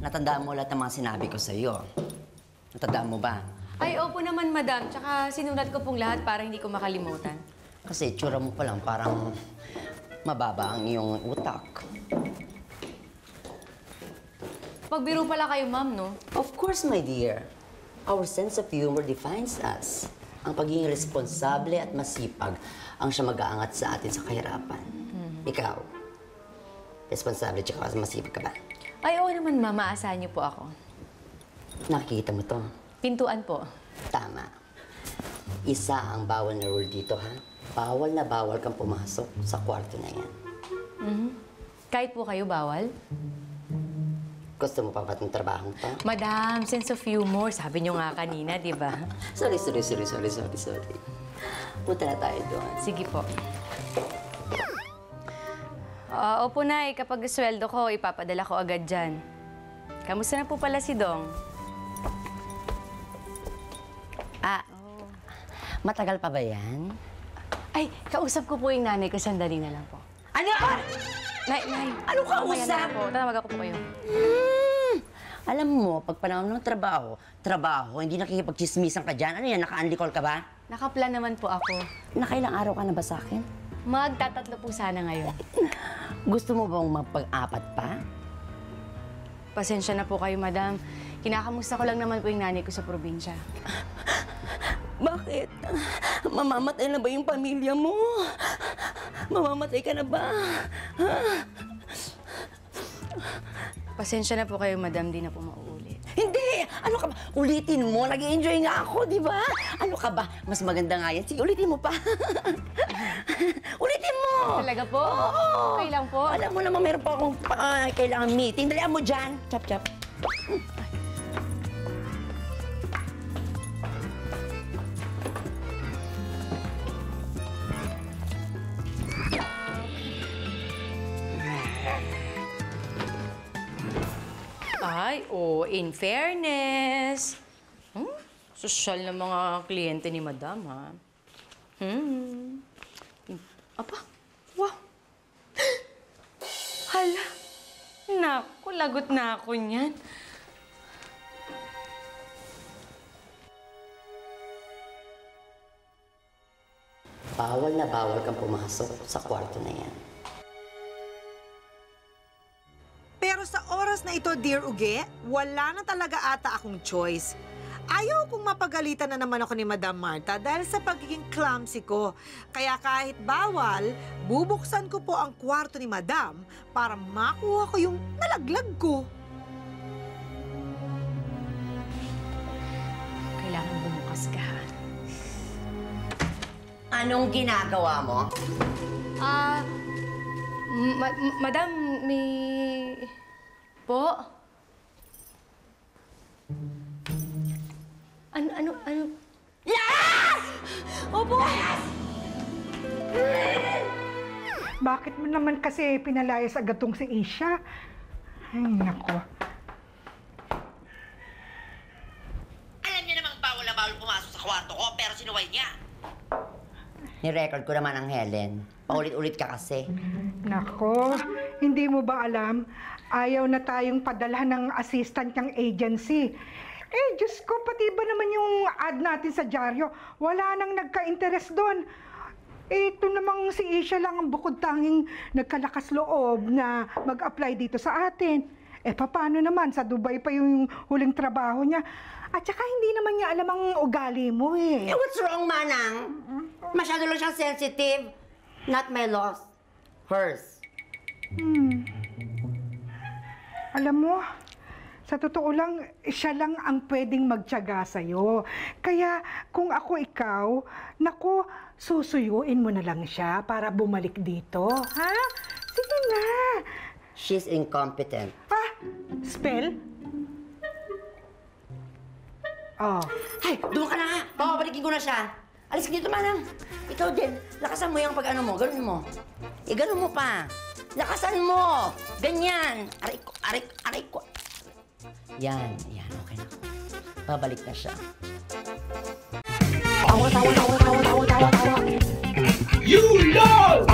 natandaan mo lahat ng mga sinabi ko sa'yo. Natandaan mo ba? Ay, opo naman, madam. Tsaka sinulat ko pong lahat para hindi ko makalimutan. Kasi itsura mo pa lang parang mababa ang iyong utak. Pagbiro pala kayo, ma'am, no? Of course, my dear. Our sense of humor defines us. Ang pagiging responsable at masipag ang siya mag-aangat sa atin sa kahirapan. Ikaw, responsable at masipag ka ba? Ay, oo naman, ma'am. Maasahan niyo po ako. Nakikita mo to? Pintuan po. Tama. Isa ang bawal na rule dito, ha? Bawal na bawal kang pumasok sa kwarto na yan. Kahit po kayo bawal? Gusto mo pa ba't ng trabaho to? Madam, sense of humor. Sabi niyo nga kanina, di ba? Sorry. Punta na tayo doon. Sige po. Opo, Nay. Kapag sweldo ko, ipapadala ko agad dyan. Kamusta na po pala si Dong? Matagal pa ba yan? Ay, kausap ko po yung nanay ko. Sandali na lang po. Ano? Nay! Anong kausap? Mamaya na lang po. Tatawag ako po kayo. Alam mo, pag panahon ng trabaho, hindi nakikipagchismisan ka dyan. Ano yan, naka-unli call ka ba? Nakaplan naman po ako. Nakailang araw ka na ba sa akin? Magtatatlo po sana ngayon. Gusto mo bang magpag-apat pa? Pasensya na po kayo, madam. Kinakamusta ko lang naman po yung nanay ko sa probinsya. Bakit? Mamamatay na ba yung pamilya mo? Mamamatay ka na ba? Pasensya na po kayo, madam. Di na po mauulit. Hindi! Ano ka ba? Ulitin mo. Nag-i-enjoy nga ako, di ba? Ano ka ba? Mas maganda nga yan. Sige, ulitin mo pa. Ulitin mo! Talaga po? Oo! Okay lang po. Alam mo naman, meron pa akong kailangan meeting. Dalihan mo dyan. Chap. Ay, in fairness. Sosyal na mga kliyente ni madam, ha? Apa? Wow! Hala! Naku, lagot na ako niyan. Bawal na bawal kang pumasok sa kwarto na yan. Pero sa oras na ito, Dear Uge, wala na talaga ata akong choice. Ayaw kong mapagalitan na naman ako ni Madam Marta dahil sa pagiging clumsy ko. Kaya kahit bawal, bubuksan ko po ang kwarto ni Madam para makuha ko yung nalaglag ko. Kailangan bumukas ka. Anong ginagawa mo? Madam, may... Po? Ano? Yes! Opo! Yes! Bakit mo naman kasi pinalayas agad tong si Isha? Ay, nako. Alam niya namang bawal na bawal pumasok sa kwarto ko, pero sinuway niya. Ni-record ko naman ang Helen. Paulit-ulit ka kasi. Nako, hindi mo ba alam? Ayaw na tayong padala ng assistant ng agency. Eh, Diyos ko, pati ba naman yung ad natin sa dyaryo? Wala nang nagka-interest doon. Eh, ito namang si Isha lang ang bukod tanging nagkalakas loob na mag-apply dito sa atin. Eh, paano naman? Sa Dubai pa yung huling trabaho niya. At saka hindi naman niya alam ang ugali mo eh. Eh, what's wrong, Manang? Masyado lang siyang sensitive. Not my loss. Hers. Alam mo, sa totoo lang, siya lang ang pwedeng magtiyaga sa'yo. Kaya kung ako ikaw, naku, susuyuin mo na lang siya para bumalik dito. Ha? Sige na. She's incompetent. Spell? Oh. Ay, doon ka na nga. Papabalikin ko na siya. Alis ka dito, Manang. Ikaw din. Lakasan mo yung pag-ano mo. Ganun mo. Ganun mo pa. Lakasan mo. Ganyan. Aray ko. Yan. Okay na. Babalik na siya. You know!